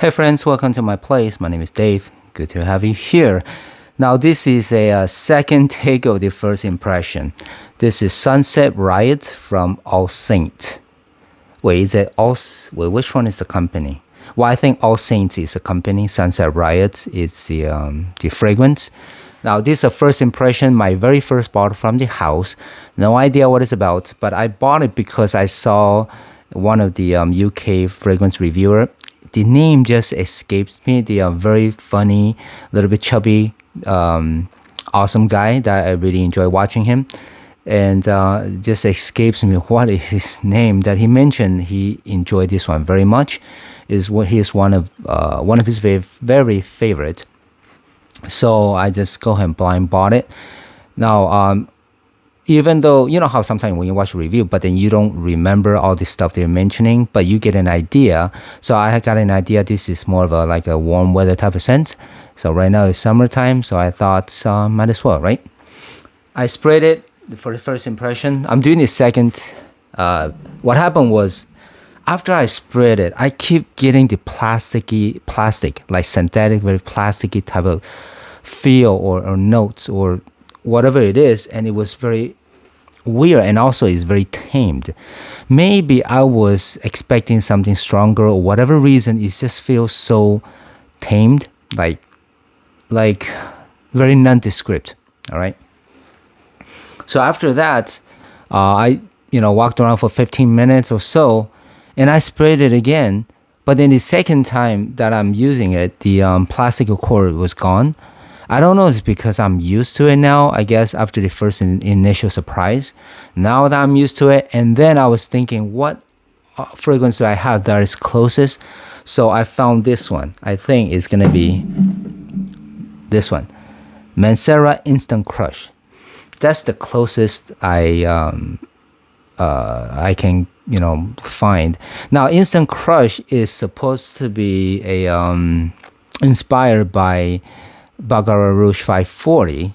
Hey friends, welcome to my place. My name is Dave. Good to have you here. Now this is a second take of the first impression. This is Sunset Riot from All Saints. Wait, is it All? Wait, which one is the company? Well, I think All Saints is a company. Sunset Riot is the fragrance. Now this is a first impression. My very first bottle from the house. No idea what it's about, but I bought it because I saw one of the UK fragrance reviewer. The name just escapes me. They are very funny, little bit chubby, awesome guy that I really enjoy watching him. And just escapes me what is his name that he mentioned. He enjoyed this one very much. Is what he is one of his very favorite. So I just go ahead and blind bought it. Now, even though you know how sometimes when you watch a review, but then you don't remember all the stuff they're mentioning, but you get an idea. So I got an idea. This is more of like a warm weather type of scent. So right now it's summertime, so I thought might as well, right? I sprayed it for the first impression. I'm doing the second. What happened was after I sprayed it, I keep getting the plastic, like synthetic, very plasticky type of feel or notes or whatever it is, and it was very weird, and also it's very tamed. Maybe I was expecting something stronger or whatever reason, it just feels so tamed, like very nondescript. All right. So after that, I walked around for 15 minutes or so, and I sprayed it again. But then the second time that I'm using it, the plastic cord was gone. I don't know if it's because I'm used to it now, I guess, after the first initial surprise. Now that I'm used to it, and then I was thinking, what fragrance do I have that is closest? So I found this one. I think it's going to be this one. Mancera Instant Crush. That's the closest I can, find. Now, Instant Crush is supposed to be inspired by Baccarat Rouge 540.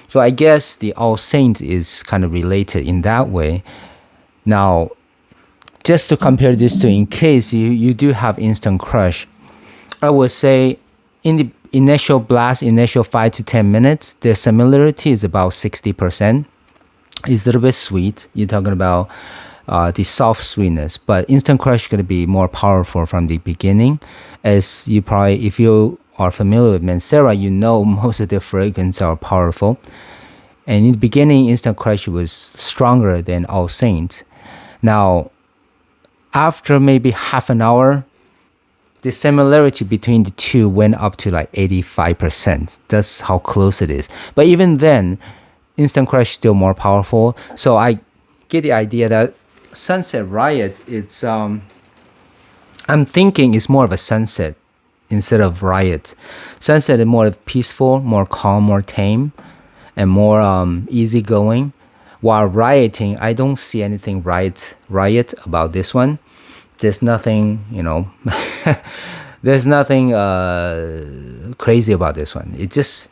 So I guess the All Saints is kind of related in that way. Now, just to compare this to, in case you do have Instant Crush, I would say in the initial 5 to 10 minutes, the similarity is about 60%. It's a little bit sweet. You're talking about the soft sweetness, but Instant Crush is going to be more powerful from the beginning. As you probably, if you are familiar with Mancera, you know most of their fragrances are powerful. And in the beginning, Instant Crush was stronger than All Saints. Now, after maybe half an hour, the similarity between the two went up to like 85%. That's how close it is. But even then, Instant Crush is still more powerful. So I get the idea that Sunset Riot, it's I'm thinking it's more of a sunset instead of riot. Sunset is more peaceful, more calm, more tame, and more easygoing. While rioting, I don't see anything riot about this one. There's nothing, there's nothing crazy about this one. It just,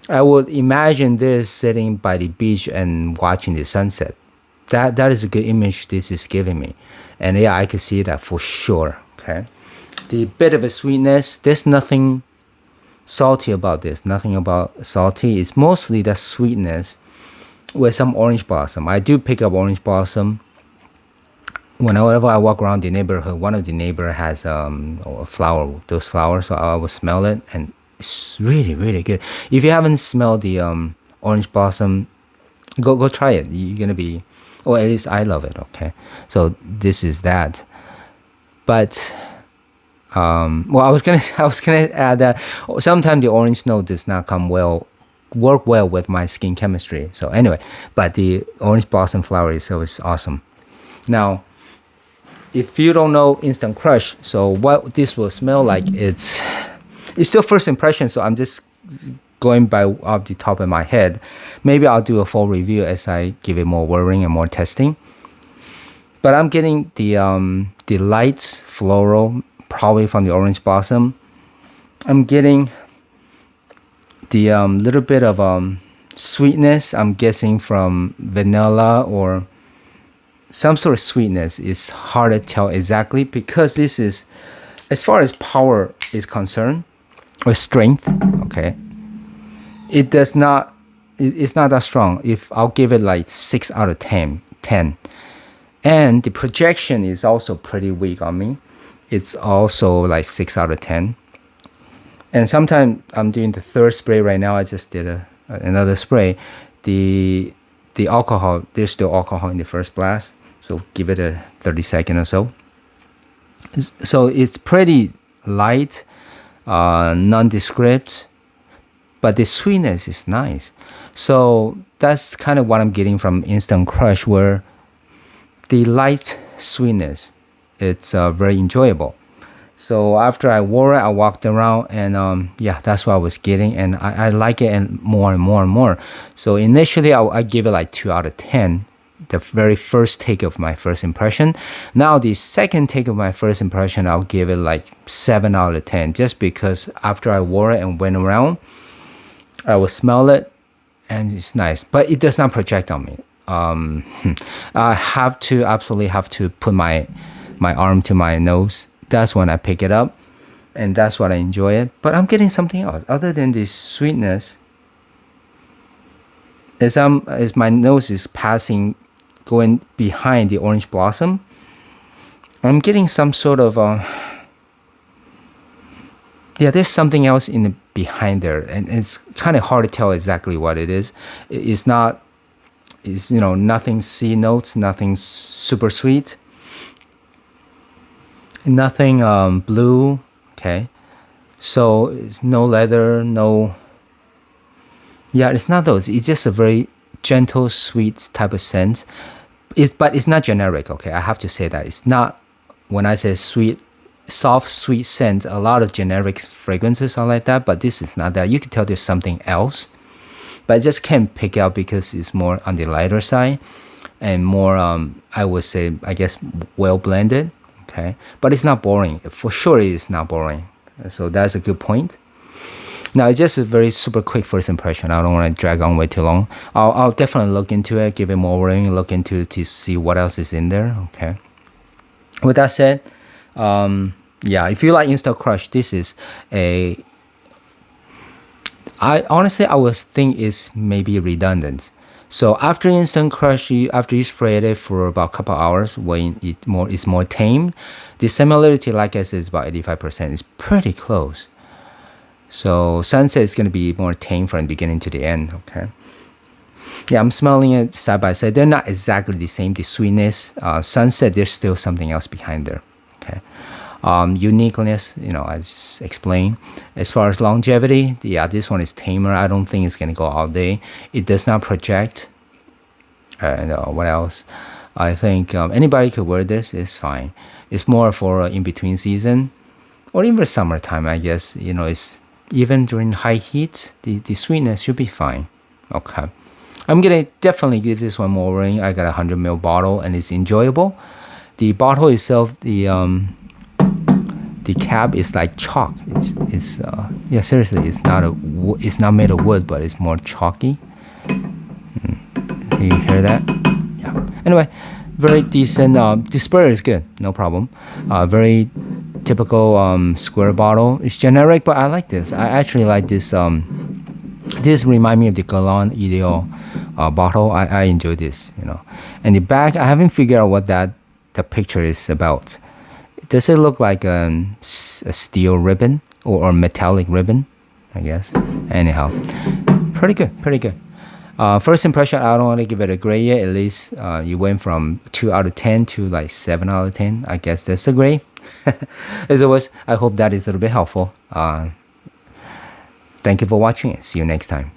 I would imagine this sitting by the beach and watching the sunset. That is a good image this is giving me. And yeah, I could see that for sure. Okay. The bit of a sweetness, there's nothing salty about this. Nothing about salty. It's mostly the sweetness with some orange blossom. I do pick up orange blossom. Whenever I walk around the neighborhood, one of the neighbor has a flower, those flowers, so I will smell it, and it's really, really good. If you haven't smelled the orange blossom, go try it. You're gonna be, or at least I love it. Okay, so this is that. But well, I was gonna add that sometimes the orange note does not work well with my skin chemistry. So anyway, but the orange blossom flower is always awesome. Now, if you don't know Instant Crush, so what this will smell like, it's still first impression. So I'm just going by off the top of my head. Maybe I'll do a full review as I give it more wearing and more testing. But I'm getting the light floral, probably from the orange blossom. I'm getting the little bit of sweetness, I'm guessing from vanilla or some sort of sweetness. Is hard to tell exactly because this is as far as power is concerned, or strength, okay, it does not, it's not that strong. If I'll give it like 6 out of 10. And the projection is also pretty weak on me. It's also like 6 out of 10. And sometimes I'm doing the third spray right now. I just did another spray. The alcohol, there's still alcohol in the first blast. So give it a 30 second or so. So it's pretty light, nondescript, but the sweetness is nice. So that's kind of what I'm getting from Instant Crush, where the light sweetness, it's very enjoyable. So after I wore it, I walked around, and yeah, that's what I was getting, and I like it and more and more and more. So initially, I give it like 2 out of 10, the very first take of my first impression. Now the second take of my first impression, I'll give it like 7 out of 10, just because after I wore it and went around, I will smell it, and it's nice, but it does not project on me. I absolutely have to put my arm to my nose. That's when I pick it up, and that's what I enjoy it. But I'm getting something else other than this sweetness. As my nose is passing, going behind the orange blossom, I'm getting some sort of yeah, there's something else in the behind there, and it's kind of hard to tell exactly what it is. It's not, it's, you know, nothing C notes, nothing super sweet, nothing blue. Okay, so it's no leather, no, yeah, it's not those. It's just a very gentle, sweet type of scent. But it's not generic. Okay, I have to say that it's not. When I say sweet, soft, sweet scent, a lot of generic fragrances are like that, but this is not that. You can tell there's something else, but I just can't pick out because it's more on the lighter side and more, I would say, I guess, well blended. Okay, but it's not boring. For sure, it's not boring. So that's a good point. Now, it's just a very super quick first impression. I don't want to drag on way too long. I'll definitely look into it, give it more weighing, look into to see what else is in there. Okay. With that said, yeah, if you like Instant Crush, this is I honestly, I would think it's maybe redundant. So after Instant Crush, after you spray it for about a couple hours, when it's more tame, the similarity, like I said, is about 85%. It's pretty close. So Sunset is going to be more tame from the beginning to the end. Okay. Yeah, I'm smelling it side by side. They're not exactly the same. The sweetness, Sunset, there's still something else behind there. Okay. Uniqueness, you know, I just explained. As far as longevity, yeah, this one is tamer. I don't think it's going to go all day. It does not project. And what else? I think anybody could wear this. It's fine. It's more for in-between season or even summertime, I guess. You know, it's even during high heat, the sweetness should be fine. Okay. I'm going to definitely give this one more ring. I got a 100 ml bottle, and it's enjoyable. The bottle itself, the cap is like chalk. It's yeah, seriously, it's not made of wood, but it's more chalky. You hear that? Yeah. Anyway, very decent. The spray is good, no problem. Very typical square bottle. It's generic, but I like this. I actually like this. This reminds me of the Galan Ideal bottle. I enjoy this, you know. And the back, I haven't figured out what the picture is about. Does it look like a steel ribbon or metallic ribbon? I guess. Anyhow, pretty good. First impression, I don't want to give it a grade yet. At least you went from 2 out of 10 to like 7 out of 10. I guess that's a grade. As always, I hope that is a little bit helpful. Thank you for watching, and see you next time.